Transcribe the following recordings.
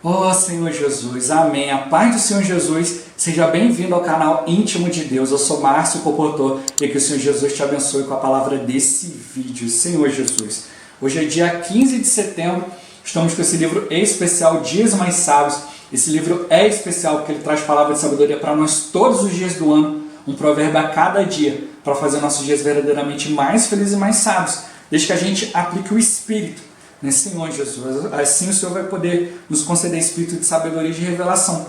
Oh Senhor Jesus, amém. A paz do Senhor Jesus, seja bem-vindo ao canal Íntimo de Deus. Eu sou Márcio Coportor e que o Senhor Jesus te abençoe com a palavra desse vídeo. Senhor Jesus, hoje é dia 15 de setembro, estamos com esse livro especial, Dias Mais Sábios. Esse livro é especial porque ele traz palavra de sabedoria para nós todos os dias do ano, um provérbio a cada dia, para fazer nossos dias verdadeiramente mais felizes e mais sábios, desde que a gente aplique o Espírito. Senhor Jesus, assim o Senhor vai poder nos conceder espírito de sabedoria e de revelação.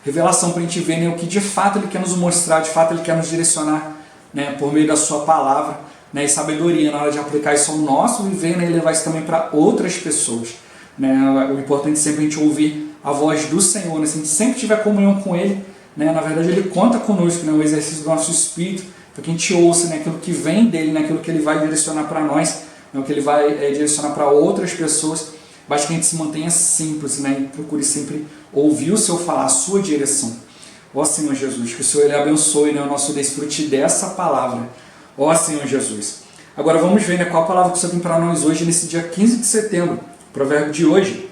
Revelação para a gente ver o que de fato Ele quer nos mostrar, de fato Ele quer nos direcionar, por meio da Sua palavra, e sabedoria na hora de aplicar isso ao nosso viver, e levar isso também para outras pessoas. O importante é sempre a gente ouvir a voz do Senhor, se a gente sempre tiver comunhão com Ele, na verdade Ele conta conosco, o exercício do nosso espírito, para que a gente ouça aquilo que vem dEle, aquilo que Ele vai direcionar para nós, o que Ele vai direcionar para outras pessoas. Basta que a gente se mantenha simples, e procure sempre ouvir o Senhor falar, a sua direção. Ó Senhor Jesus, que o Senhor Ele abençoe o nosso desfrute dessa palavra. Ó Senhor Jesus. Agora vamos ver qual a palavra que o Senhor tem para nós hoje, nesse dia 15 de setembro. O provérbio de hoje,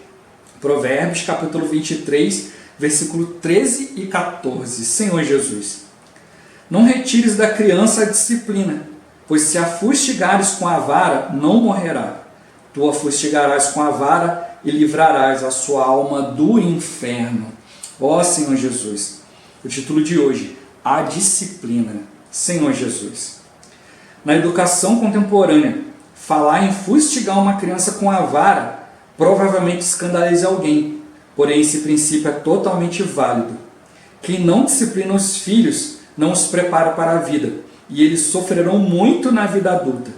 Provérbios capítulo 23, versículo 13 e 14. Senhor Jesus, não retires da criança a disciplina, pois se a fustigares com a vara, não morrerá. Tu a fustigarás com a vara e livrarás a sua alma do inferno. Ó Senhor Jesus, o título de hoje, a disciplina. Senhor Jesus. Na educação contemporânea, falar em fustigar uma criança com a vara provavelmente escandaliza alguém, porém esse princípio é totalmente válido. Quem não disciplina os filhos não os prepara para a vida, e eles sofrerão muito na vida adulta.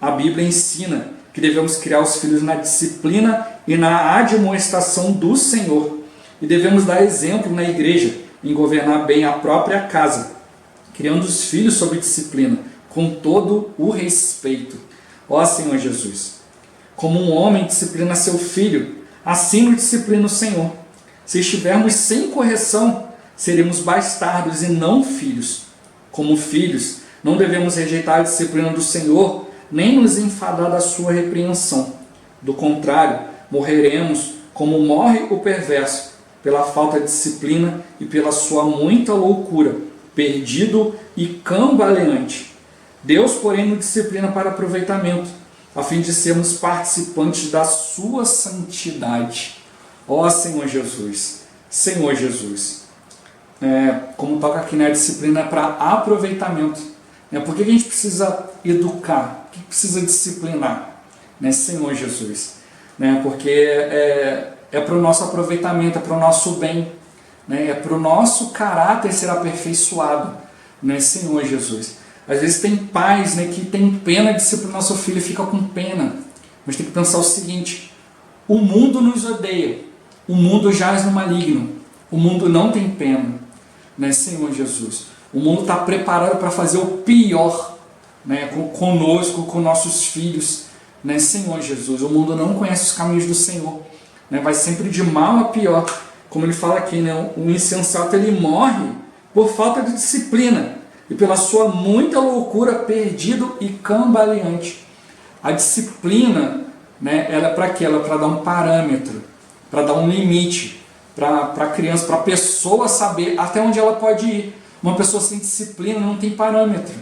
A Bíblia ensina que devemos criar os filhos na disciplina e na admoestação do Senhor. E devemos dar exemplo na igreja em governar bem a própria casa, criando os filhos sob disciplina, com todo o respeito. Ó Senhor Jesus, como um homem disciplina seu filho, assim o disciplina o Senhor. Se estivermos sem correção, seremos bastardos e não filhos. Como filhos, não devemos rejeitar a disciplina do Senhor, nem nos enfadar da sua repreensão. Do contrário, morreremos como morre o perverso, pela falta de disciplina e pela sua muita loucura, perdido e cambaleante. Deus, porém, nos disciplina para aproveitamento, a fim de sermos participantes da sua santidade. Ó Senhor Jesus, Senhor Jesus. Como toca aqui, a disciplina é para aproveitamento. Por que a gente precisa educar? Por que precisa disciplinar? Senhor Jesus. Porque é para o nosso aproveitamento, é para o nosso bem, é para o nosso caráter ser aperfeiçoado, Senhor Jesus. Às vezes tem pais que tem pena de disciplinar seu filho e fica com pena. Mas tem que pensar o seguinte: o mundo nos odeia, o mundo jaz no maligno, o mundo não tem pena, Senhor Jesus. O mundo está preparado para fazer o pior, conosco, com nossos filhos, Senhor Jesus. O mundo não conhece os caminhos do Senhor, vai sempre de mal a pior. Como ele fala aqui, o insensato ele morre por falta de disciplina e pela sua muita loucura, perdido e cambaleante. A disciplina, ela é para quê? Ela é para dar um parâmetro, para dar um limite, para a criança, para a pessoa saber até onde ela pode ir. Uma pessoa sem disciplina não tem parâmetro,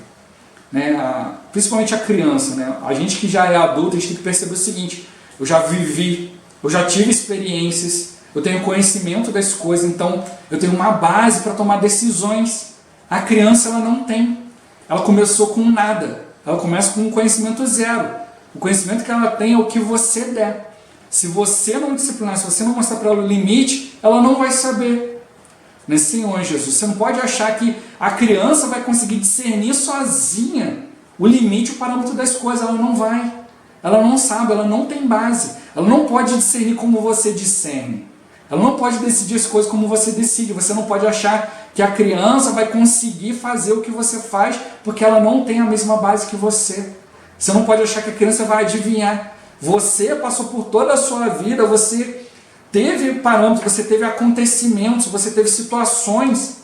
principalmente a criança, A gente que já é adulto, a gente tem que perceber o seguinte: eu já vivi, eu já tive experiências, eu tenho conhecimento das coisas, então eu tenho uma base para tomar decisões. A criança ela não tem, ela começou com nada, ela começa com um conhecimento zero. O conhecimento que ela tem é o que você der. Se você não disciplinar, se você não mostrar para ela o limite, ela não vai saber. Senhor Jesus, você não pode achar que a criança vai conseguir discernir sozinha o limite, o parâmetro das coisas. Ela não vai, ela não sabe, ela não tem base, ela não pode discernir como você discerne, ela não pode decidir as coisas como você decide. Você não pode achar que a criança vai conseguir fazer o que você faz, porque ela não tem a mesma base que você. Você não pode achar que a criança vai adivinhar. Você passou por toda a sua vida, você teve parâmetros, você teve acontecimentos, você teve situações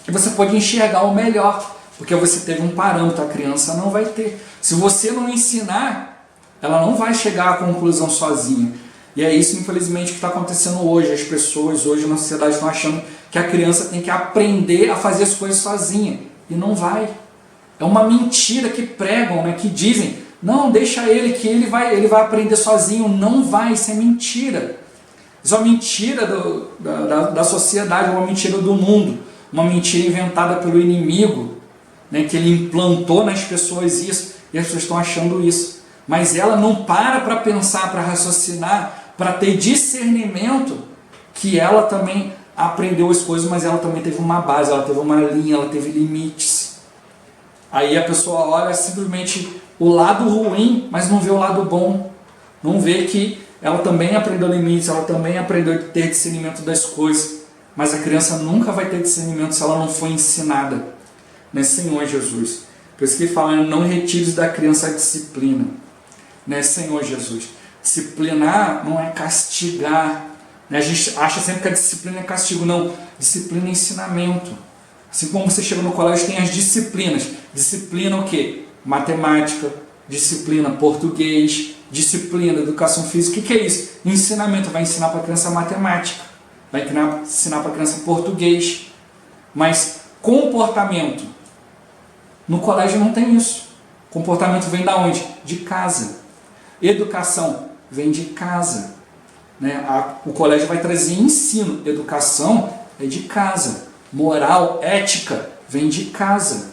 que você pode enxergar o melhor, porque você teve um parâmetro. A criança não vai ter. Se você não ensinar, ela não vai chegar à conclusão sozinha. E é isso, infelizmente, que está acontecendo hoje. As pessoas hoje na sociedade estão achando que a criança tem que aprender a fazer as coisas sozinha. E não vai. É uma mentira que pregam, né? Que dizem, não, deixa ele, que ele vai aprender sozinho. Não vai, isso é mentira. Isso é uma mentira da sociedade, uma mentira do mundo. Uma mentira inventada pelo inimigo, né? Que ele implantou nas pessoas isso. E as pessoas estão achando isso. Mas ela não para pensar, para raciocinar, para ter discernimento que ela também aprendeu as coisas, mas ela também teve uma base, ela teve uma linha, ela teve limites. Aí a pessoa olha simplesmente o lado ruim, mas não vê o lado bom. Não vê que ela também aprendeu limites, ela também aprendeu a ter discernimento das coisas. Mas a criança nunca vai ter discernimento se ela não for ensinada. Né, Senhor Jesus? Por isso que ele fala, não retires da criança a disciplina. Né, Senhor Jesus? Disciplinar não é castigar. Né? A gente acha sempre que a disciplina é castigo. Não, disciplina é ensinamento. Assim como você chega no colégio, tem as disciplinas. Disciplina o quê? Matemática, disciplina português, disciplina educação física. O que é isso? Ensinamento. Vai ensinar para a criança matemática, vai ensinar para a criança português. Mas comportamento, no colégio não tem isso. Comportamento vem da onde? De casa. Educação vem de casa. Né? O colégio vai trazer ensino. Educação é de casa. Moral, ética, vem de casa.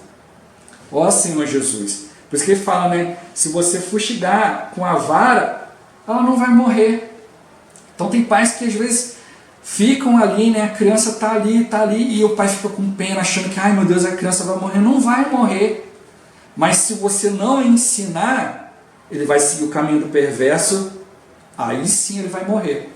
Ó Senhor Jesus. Por isso que ele fala, né? Se você fustigar com a vara, ela não vai morrer. Então tem pais que às vezes ficam ali, né? A criança está ali, e o pai fica com pena, achando que, ai meu Deus, a criança vai morrer. Não vai morrer. Mas se você não ensinar, ele vai seguir o caminho do perverso, aí sim ele vai morrer.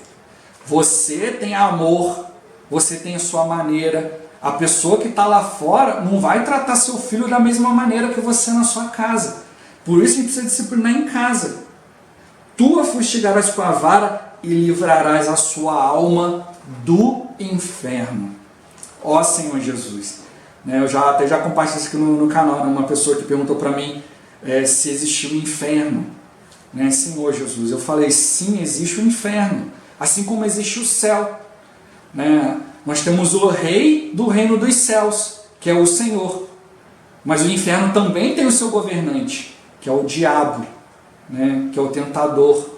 Você tem amor, você tem a sua maneira. A pessoa que está lá fora não vai tratar seu filho da mesma maneira que você na sua casa. Por isso a gente precisa disciplinar em casa. Tu a fustigarás com a vara e livrarás a sua alma do inferno. Ó Senhor Jesus. Eu até já compartilhei isso aqui no canal. Uma pessoa que perguntou para mim se existia um inferno. Senhor Jesus. Eu falei, sim, existe o inferno. Assim como existe o céu. Nós temos o rei do reino dos céus, que é o Senhor. Mas o inferno também tem o seu governante, que é o diabo, que é o tentador,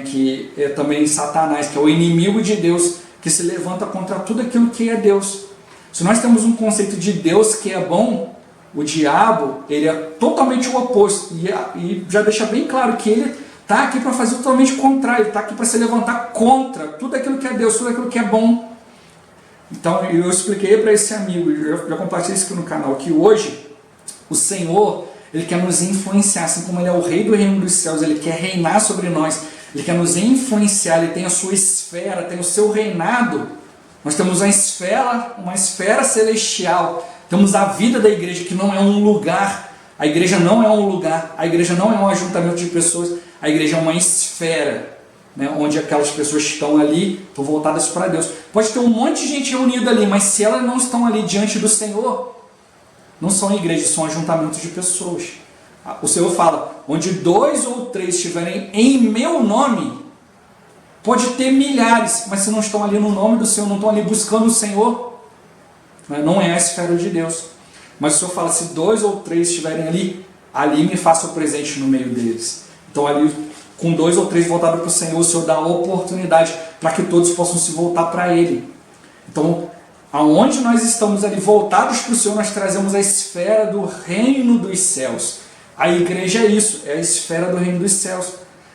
que é também Satanás, que é o inimigo de Deus, que se levanta contra tudo aquilo que é Deus. Se nós temos um conceito de Deus que é bom, o diabo ele é totalmente o oposto. E já deixa bem claro que ele está aqui para fazer totalmente o contrário, ele está aqui para se levantar contra tudo aquilo que é Deus, tudo aquilo que é bom. Então eu expliquei para esse amigo, eu já compartilhei isso aqui no canal, que hoje o Senhor, ele quer nos influenciar, assim como ele é o rei do reino dos céus, ele quer reinar sobre nós, ele quer nos influenciar, ele tem a sua esfera, tem o seu reinado. Nós temos uma esfera celestial, temos a vida da igreja, que não é um lugar. A igreja não é um lugar, a igreja não é um ajuntamento de pessoas, a igreja é uma esfera. Onde aquelas pessoas estão ali, estão voltadas para Deus. Pode ter um monte de gente reunida ali, mas se elas não estão ali diante do Senhor, não são igrejas, são ajuntamentos de pessoas. O Senhor fala, onde 2 ou 3 estiverem em meu nome, pode ter milhares, mas se não estão ali no nome do Senhor, não estão ali buscando o Senhor, não é a esfera de Deus. Mas o Senhor fala, se 2 ou 3 estiverem ali me faça o presente no meio deles. Então ali, com 2 ou 3 voltados para o Senhor, o Senhor dá a oportunidade para que todos possam se voltar para Ele. Então, aonde nós estamos ali voltados para o Senhor, nós trazemos a esfera do reino dos céus. A igreja é isso, é a esfera do reino dos céus.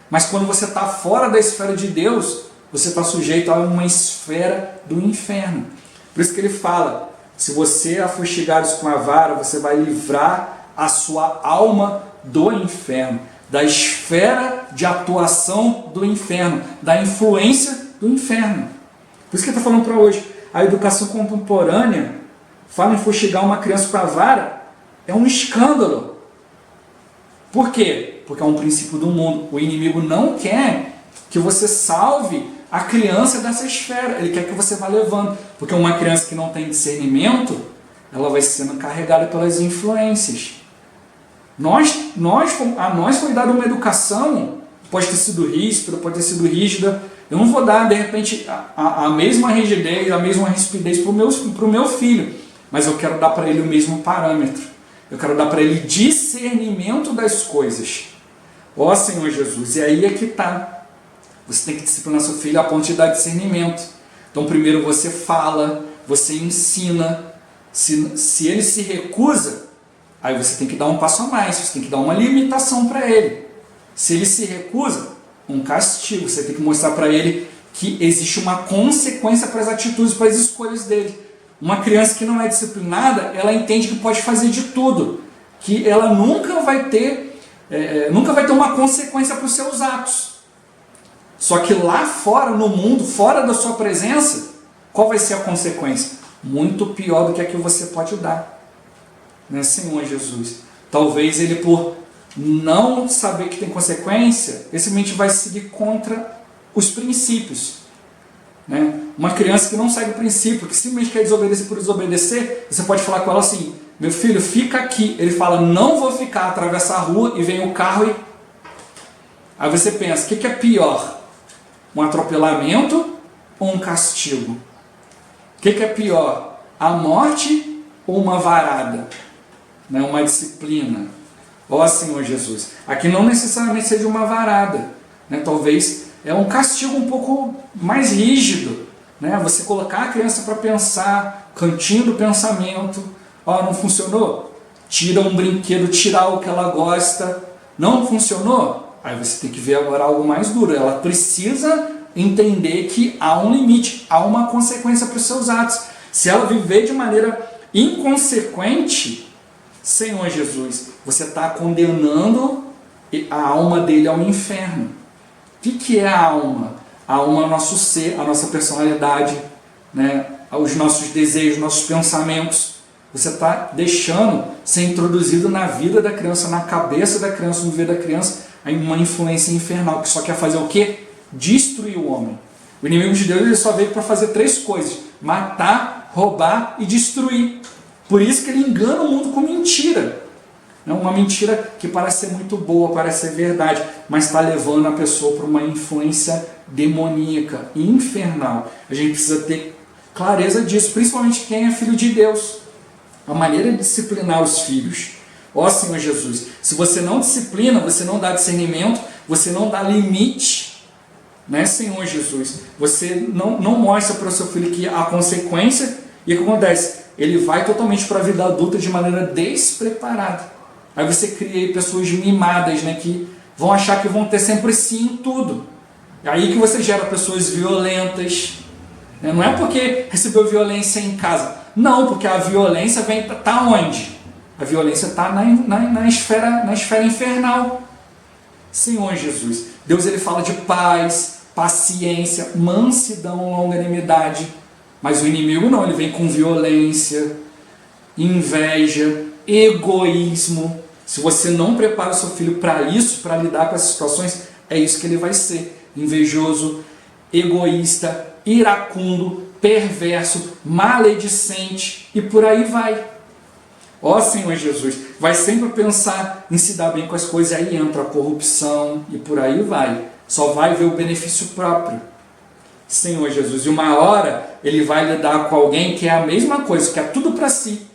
Mas quando você está fora da esfera de Deus, você está sujeito a uma esfera do inferno. Por isso que ele fala, se você afustigares com a vara, você vai livrar a sua alma do inferno. Da esfera de atuação do inferno, da influência do inferno. Por isso que ele está falando para hoje. A educação contemporânea fala em fustigar uma criança com a vara, é um escândalo. Por quê? Porque é um princípio do mundo. O inimigo não quer que você salve a criança dessa esfera. Ele quer que você vá levando. Porque uma criança que não tem discernimento, ela vai sendo carregada pelas influências. A nós foi dada uma educação, pode ter sido ríspida, pode ter sido rígida, Eu não vou dar, de repente, a mesma rigidez, a mesma rispidez para o meu filho, mas eu quero dar para ele o mesmo parâmetro. Eu quero dar para ele discernimento das coisas. Ó Senhor Jesus, e aí é que está. Você tem que disciplinar seu filho a ponto de dar discernimento. Então primeiro você fala, você ensina. Se ele se recusa, aí você tem que dar um passo a mais, você tem que dar uma limitação para ele. Se ele se recusa, um castigo. Você tem que mostrar para ele que existe uma consequência para as atitudes, para as escolhas dele. Uma criança que não é disciplinada, ela entende que pode fazer de tudo, que ela nunca vai ter uma consequência para os seus atos. Só que lá fora, no mundo, fora da sua presença, qual vai ser a consequência? Muito pior do que a que você pode dar. Né, Senhor Jesus? Talvez ele, por não saber que tem consequência, ele simplesmente vai seguir contra os princípios. Né? Uma criança que não segue o princípio, que simplesmente quer desobedecer por desobedecer, você pode falar com ela assim: meu filho, fica aqui. Ele fala: não vou ficar, atravessa a rua e vem o carro e... Aí você pensa, o que é pior? Um atropelamento ou um castigo? O que é pior? A morte ou uma varada? Né? Uma disciplina? Ó Senhor Jesus, aqui não necessariamente seja uma varada, né? Talvez é um castigo um pouco mais rígido, né? Você colocar a criança para pensar, cantinho do pensamento. Ó, não funcionou? Tira um brinquedo, tira o que ela gosta. Não funcionou? Aí você tem que ver agora algo mais duro. Ela precisa entender que há um limite, há uma consequência para os seus atos. Se ela viver de maneira inconsequente, Senhor Jesus, você está condenando a alma dele ao inferno. O que é a alma? A alma é o nosso ser, a nossa personalidade, né? Os nossos desejos, nossos pensamentos. Você está deixando ser introduzido na vida da criança, na cabeça da criança, no viver da criança, uma influência infernal, que só quer fazer o quê? Destruir o homem. O inimigo de Deus ele só veio para fazer 3 coisas: matar, roubar e destruir. Por isso que ele engana o mundo com mentira. Uma mentira que parece ser muito boa, parece ser verdade, mas está levando a pessoa para uma influência demoníaca, infernal. A gente precisa ter clareza disso, principalmente quem é filho de Deus. A maneira de disciplinar os filhos. Ó Senhor Jesus, se você não disciplina, você não dá discernimento, você não dá limite, né, Senhor Jesus? Você não mostra para o seu filho que há consequência, e o que acontece? Ele vai totalmente para a vida adulta de maneira despreparada. Aí você cria pessoas mimadas, né, que vão achar que vão ter sempre sim em tudo. É aí que você gera pessoas violentas. Né? Não é porque recebeu violência em casa. Não, porque a violência está onde? A violência está na esfera infernal. Senhor Jesus, Deus ele fala de paz, paciência, mansidão, longanimidade. Mas o inimigo não, ele vem com violência, inveja, egoísmo. Se você não prepara o seu filho para isso, para lidar com essas situações, é isso que ele vai ser: invejoso, egoísta, iracundo, perverso, maledicente e por aí vai. Ó Senhor Jesus, vai sempre pensar em se dar bem com as coisas, aí entra a corrupção e por aí vai. Só vai ver o benefício próprio. Senhor Jesus, e uma hora ele vai lidar com alguém que é a mesma coisa, que é tudo para si.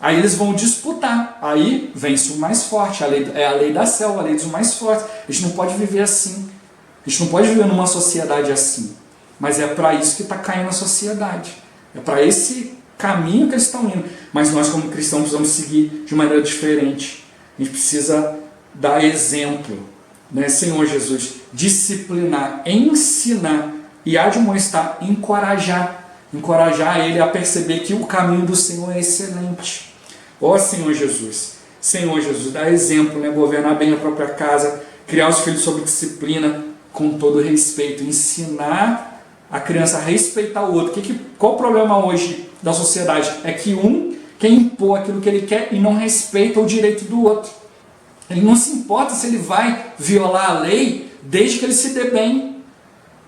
Aí eles vão disputar, aí vence o mais forte, é a lei da selva, a lei dos mais fortes. A gente não pode viver assim, a gente não pode viver numa sociedade assim. Mas é para isso que está caindo a sociedade, é para esse caminho que eles estão indo. Mas nós como cristãos precisamos seguir de maneira diferente. A gente precisa dar exemplo, né, Senhor Jesus? Disciplinar, ensinar e admoestar, encorajar ele a perceber que o caminho do Senhor é excelente. Ó Senhor Jesus, dá exemplo, né? Governar bem a própria casa, criar os filhos sob disciplina, com todo respeito, ensinar a criança a respeitar o outro. Qual o problema hoje da sociedade? É que um quer impor aquilo que ele quer e não respeita o direito do outro. Ele não se importa se ele vai violar a lei, desde que ele se dê bem.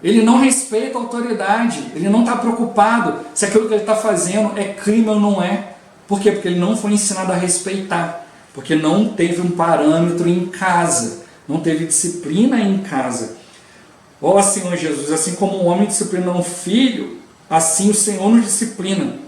Ele não respeita a autoridade, ele não está preocupado se aquilo que ele está fazendo é crime ou não é. Por quê? Porque ele não foi ensinado a respeitar, porque não teve um parâmetro em casa, não teve disciplina em casa. Ó Senhor Jesus, assim como um homem disciplina um filho, assim o Senhor nos disciplina.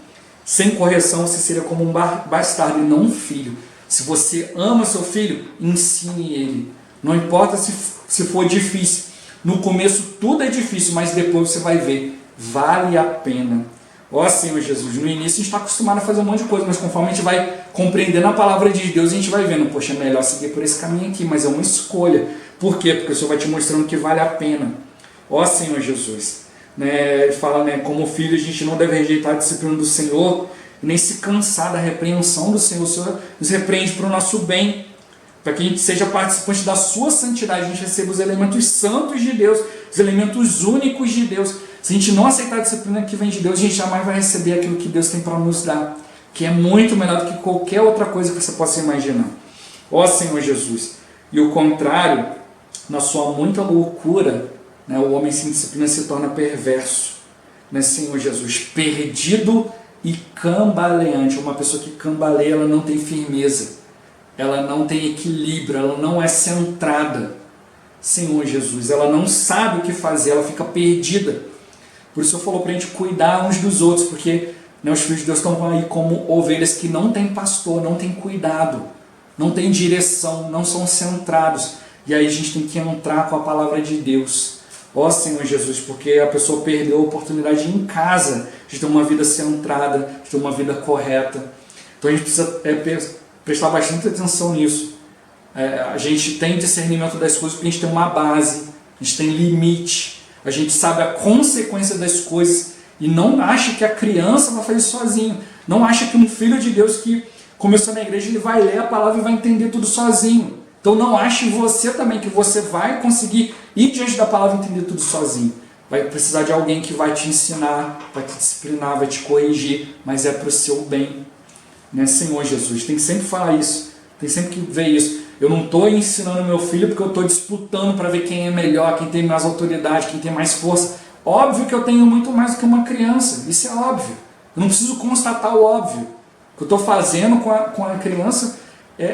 Sem correção você seria como um bastardo e não um filho. Se você ama seu filho, ensine ele. Não importa se for difícil. No começo tudo é difícil, mas depois você vai ver, vale a pena. Ó Senhor Jesus, no início a gente está acostumado a fazer um monte de coisa, mas conforme a gente vai compreendendo a palavra de Deus, a gente vai vendo, poxa, é melhor seguir por esse caminho aqui, mas é uma escolha. Por quê? Porque o Senhor vai te mostrando que vale a pena. Ó Senhor Jesus, ele fala, como filho a gente não deve rejeitar a disciplina do Senhor, nem se cansar da repreensão do Senhor. O Senhor nos repreende para o nosso bem, para que a gente seja participante da sua santidade, a gente receba os elementos santos de Deus, os elementos únicos de Deus. Se a gente não aceitar a disciplina que vem de Deus, a gente jamais vai receber aquilo que Deus tem para nos dar, que é muito melhor do que qualquer outra coisa que você possa imaginar. Ó Senhor Jesus, e o contrário, na sua muita loucura, o homem sem disciplina se torna perverso. Senhor Jesus, perdido e cambaleante. Uma pessoa que cambaleia, ela não tem firmeza, ela não tem equilíbrio, ela não é centrada. Senhor Jesus, ela não sabe o que fazer, ela fica perdida. Por isso eu falou para a gente cuidar uns dos outros, porque os filhos de Deus estão aí como ovelhas que não tem pastor, não tem cuidado, não tem direção, não são centrados. E aí a gente tem que entrar com a palavra de Deus. Ó Senhor Jesus, porque a pessoa perdeu a oportunidade em casa de ter uma vida centrada, de ter uma vida correta. Então a gente precisa prestar bastante atenção nisso. A gente tem discernimento das coisas porque a gente tem uma base, a gente tem limite, a gente sabe a consequência das coisas e não acha que a criança vai fazer sozinho. Não acha que um filho de Deus que começou na igreja, ele vai ler a palavra e vai entender tudo sozinho. Então não ache você também que você vai conseguir ir diante da palavra e entender tudo sozinho. Vai precisar de alguém que vai te ensinar, vai te disciplinar, vai te corrigir, mas é para o seu bem. Senhor Jesus, tem que sempre falar isso, tem sempre que ver isso. Eu não estou ensinando meu filho porque eu estou disputando para ver quem é melhor, quem tem mais autoridade, quem tem mais força. Óbvio que eu tenho muito mais do que uma criança, isso é óbvio. Eu não preciso constatar o óbvio. O que eu estou fazendo com a criança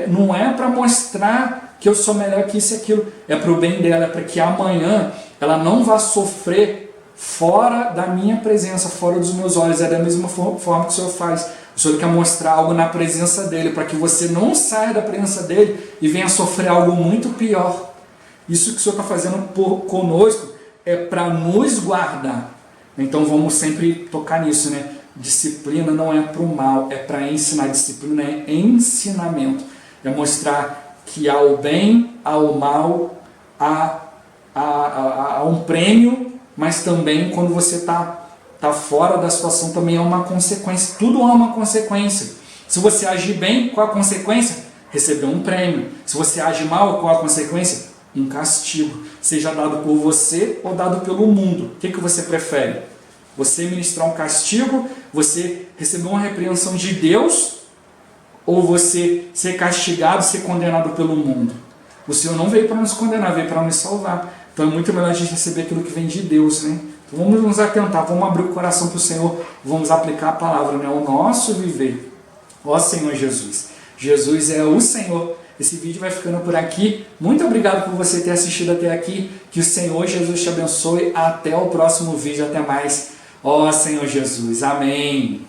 não é para mostrar que eu sou melhor que isso e aquilo. É para o bem dela, é para que amanhã ela não vá sofrer fora da minha presença, fora dos meus olhos. É da mesma forma que o Senhor faz. O Senhor quer mostrar algo na presença dele, para que você não saia da presença dele e venha sofrer algo muito pior. Isso que o Senhor está fazendo conosco é para nos guardar. Então vamos sempre tocar nisso, Disciplina não é para o mal, é para ensinar. Disciplina é ensinamento, é mostrar que há o bem, há o mal, há um prêmio, mas também quando você está fora da situação também há uma consequência. Tudo há uma consequência. Se você agir bem, qual a consequência? Receber um prêmio. Se você agir mal, qual a consequência? Um castigo. Seja dado por você ou dado pelo mundo. O que você prefere? Você ministrar um castigo, você receber uma repreensão de Deus, ou você ser castigado, ser condenado pelo mundo? O Senhor não veio para nos condenar, veio para nos salvar. Então é muito melhor a gente receber aquilo que vem de Deus, Então vamos nos atentar, vamos abrir o coração para o Senhor, vamos aplicar a palavra, o nosso viver. Ó Senhor Jesus, Jesus é o Senhor. Esse vídeo vai ficando por aqui. Muito obrigado por você ter assistido até aqui. Que o Senhor Jesus te abençoe. Até o próximo vídeo, até mais. Ó Senhor Jesus, amém.